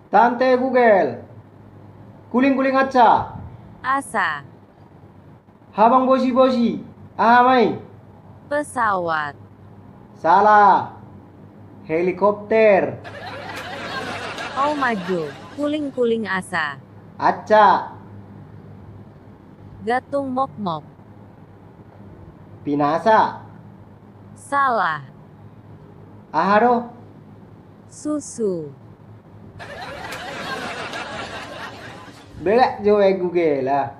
Tante Google, kuling-kuling aca. Asa. Habang bosi-bosi, ahamai. Pesawat. Salah. Helikopter. Oh maju. Kuling-kuling asa. Aca. Gatung mok-mok. Pinasa. Salah. Aharo. Susu. Belak joe Google lah.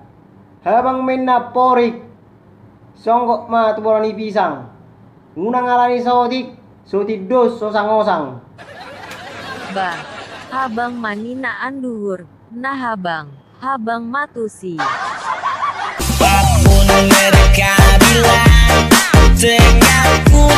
Habang main na porik. Songgok ma tuborani pisang. Ngunang ngalani sotik. Sotik dos sosang-osang. Bah. Habang manina anduhur. Nah habang matusi. Apapun mereka bilang, denganku